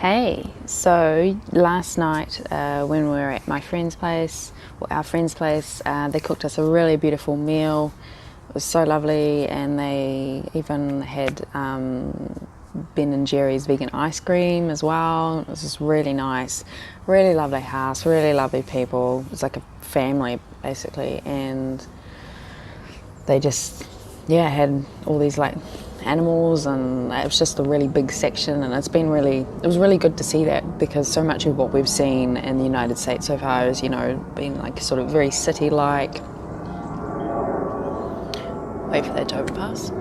Hey, so last night when we were at my friend's place, or our friend's place, they cooked us a really beautiful meal. It was so lovely, and they even had Ben and Jerry's vegan ice cream as well. It was just really nice, really lovely house, really lovely people. It was like a family basically, and they just had all these like animals, and it was just a really big section, and it was really good to see that, because so much of what we've seen in the United States so far is, been like sort of very city-like. Wait for that to overpass.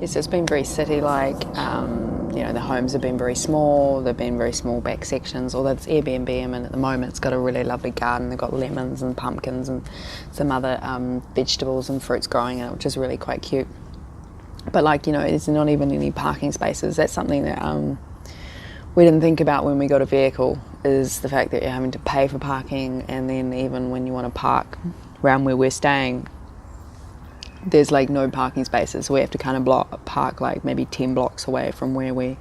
Yes, it's been very city-like. The homes have been very small. They've been very small back sections, although it's Airbnb, and at the moment it's got a really lovely garden. They've got lemons and pumpkins and some other vegetables and fruits growing in it, which is really quite cute. But there's not even any parking spaces. That's something that we didn't think about when we got a vehicle, is the fact that you're having to pay for parking, and then even when you want to park around where we're staying, there's like no parking spaces, so we have to kind of park like maybe 10 blocks away from where we're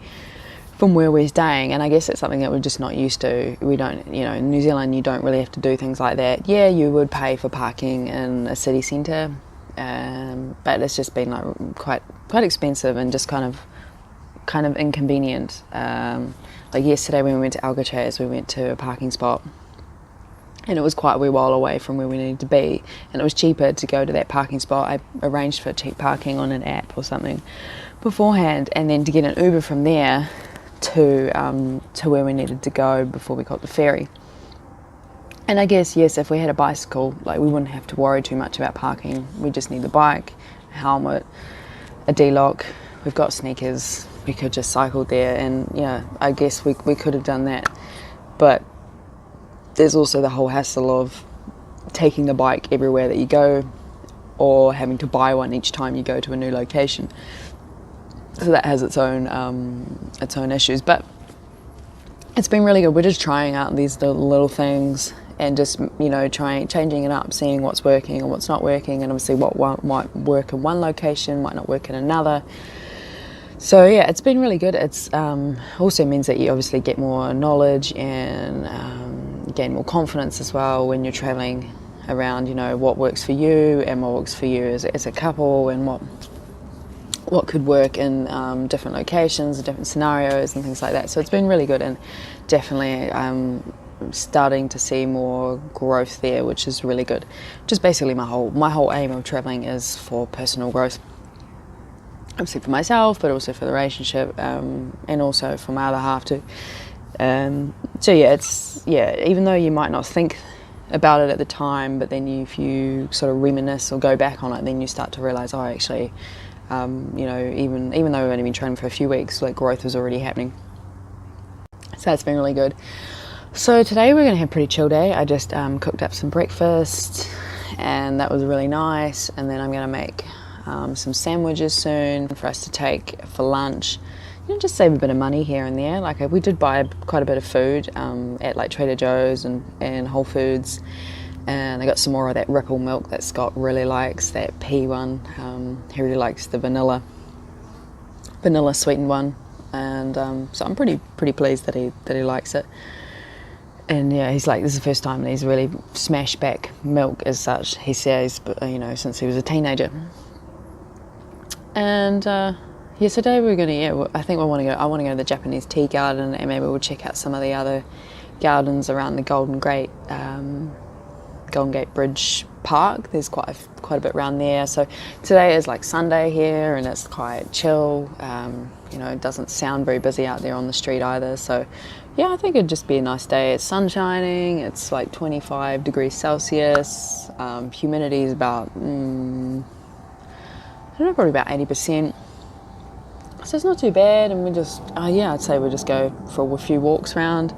staying. And I guess it's something that we're just not used to. We don't, in New Zealand you don't really have to do things like that. Yeah, you would pay for parking in a city centre, but it's just been like quite expensive and just kind of inconvenient. Like yesterday when we went to Alcatraz, we went to a parking spot, and it was quite a wee while away from where we needed to be, and it was cheaper to go to that parking spot. I arranged for cheap parking on an app or something beforehand, and then to get an Uber from there to where we needed to go before we got the ferry. And I guess, yes, if we had a bicycle, like, we wouldn't have to worry too much about parking. We just need the bike, a helmet, a D-lock. We've got sneakers. We could just cycle there, and I guess we could have done that. But there's also the whole hassle of taking the bike everywhere that you go, or having to buy one each time you go to a new location. So that has its own issues, but it's been really good. We're just trying out these little things, and just changing it up, seeing what's working and what's not working, and obviously what might work in one location might not work in another. So it's been really good. It's also means that you obviously get more knowledge and gain more confidence as well when you're traveling around. What works for you and what works for you as a couple, and what could work in different locations and different scenarios and things like that. So it's been really good, and definitely starting to see more growth there, which is really good. Just basically my whole aim of traveling is for personal growth. Obviously for myself, but also for the relationship, and also for my other half too. Even though you might not think about it at the time, but then if you sort of reminisce or go back on it, then you start to realise, even though we've only been training for a few weeks, like, growth was already happening. So that's been really good. So today we're going to have a pretty chill day. I just cooked up some breakfast, and that was really nice. And then I'm going to make some sandwiches soon for us to take for lunch. Just save a bit of money here and there. Like, we did buy quite a bit of food at like Trader Joe's and Whole Foods, and I got some more of that Ripple milk that Scott really likes, that pea one. He really likes the vanilla sweetened one, and so I'm pretty pleased that he likes it. And he's like, this is the first time that he's really smashed back milk as such, he says, but since he was a teenager. And today we're going to, I want to go to the Japanese tea garden, and maybe we'll check out some of the other gardens around the Golden Gate Bridge Park. There's quite a bit around there. So today is like Sunday here, and it's quite chill. It doesn't sound very busy out there on the street either. So I think it'd just be a nice day. It's sun shining. It's like 25 degrees Celsius. Humidity is about, probably about 80%. So it's not too bad, and we just, I'd say we'll just go for a few walks around,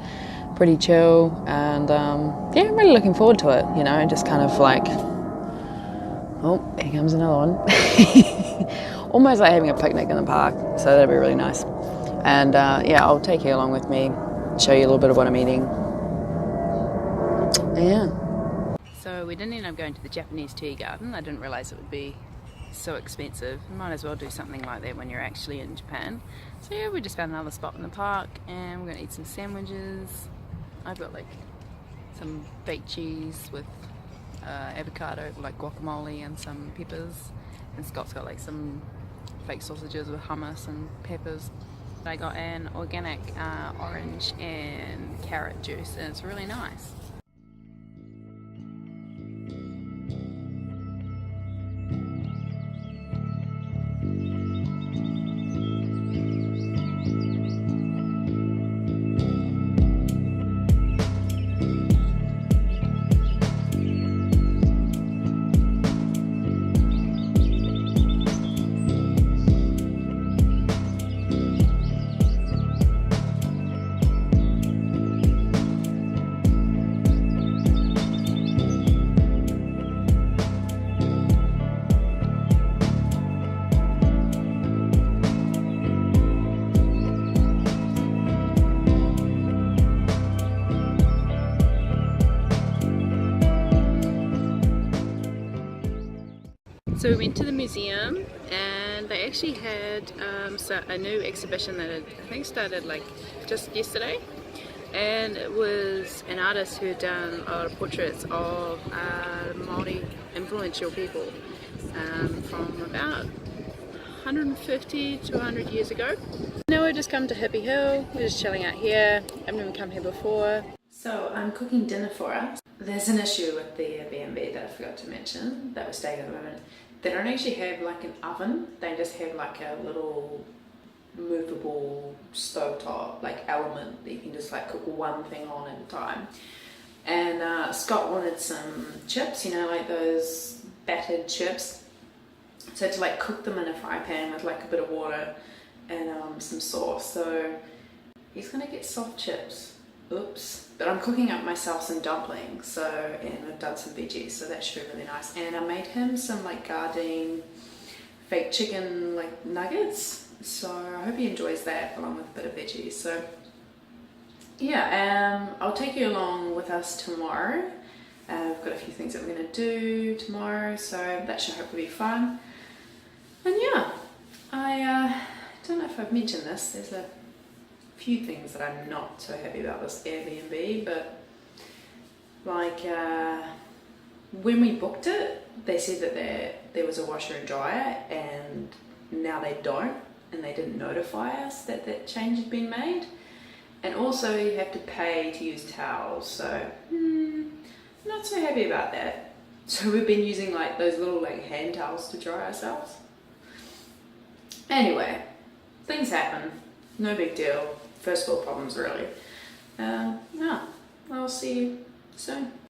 pretty chill, and I'm really looking forward to it, just kind of like, oh, here comes another one. Almost like having a picnic in the park, so that'll be really nice. And I'll take you along with me, show you a little bit of what I'm eating. So we didn't end up going to the Japanese tea garden. I didn't realise it would be so expensive. You might as well do something like that when you're actually in Japan. So yeah, we just found another spot in the park and we're gonna eat some sandwiches. I've got like some baked cheese with avocado, like guacamole and some peppers, and Scott's got like some fake sausages with hummus and peppers. I got an organic orange and carrot juice and it's really nice. So we went to the museum and they actually had a new exhibition that had, I think started like just yesterday, and it was an artist who had done a lot of portraits of Māori influential people from about 150 to 100 years ago. Now we've just come to Hippie Hill, we're just chilling out here. I've never come here before. So I'm cooking dinner for us. There's an issue with the Airbnb that I forgot to mention that we're staying at the moment. They don't actually have like an oven, they just have like a little movable stovetop like element that you can just like cook one thing on at a time. And Scott wanted some chips, you know, like those battered chips. So to like cook them in a fry pan with like a bit of water and some sauce. So he's gonna get soft chips. Oops. But I'm cooking up myself some dumplings, so, and I've done some veggies, so that should be really nice. And I made him some like Gardein fake chicken like nuggets, so I hope he enjoys that along with a bit of veggies. So yeah, I'll take you along with us tomorrow. We've got a few things that we're going to do tomorrow, so that should hopefully be fun. And yeah, I don't know if I've mentioned this, there's a few things that I'm not so happy about this Airbnb, but like when we booked it, they said that there was a washer and dryer, and now they don't, and they didn't notify us that that change had been made. And also you have to pay to use towels, so not so happy about that. So we've been using like those little like hand towels to dry ourselves. Anyway, things happen, no big deal. First world problems really. Yeah, I'll see you soon.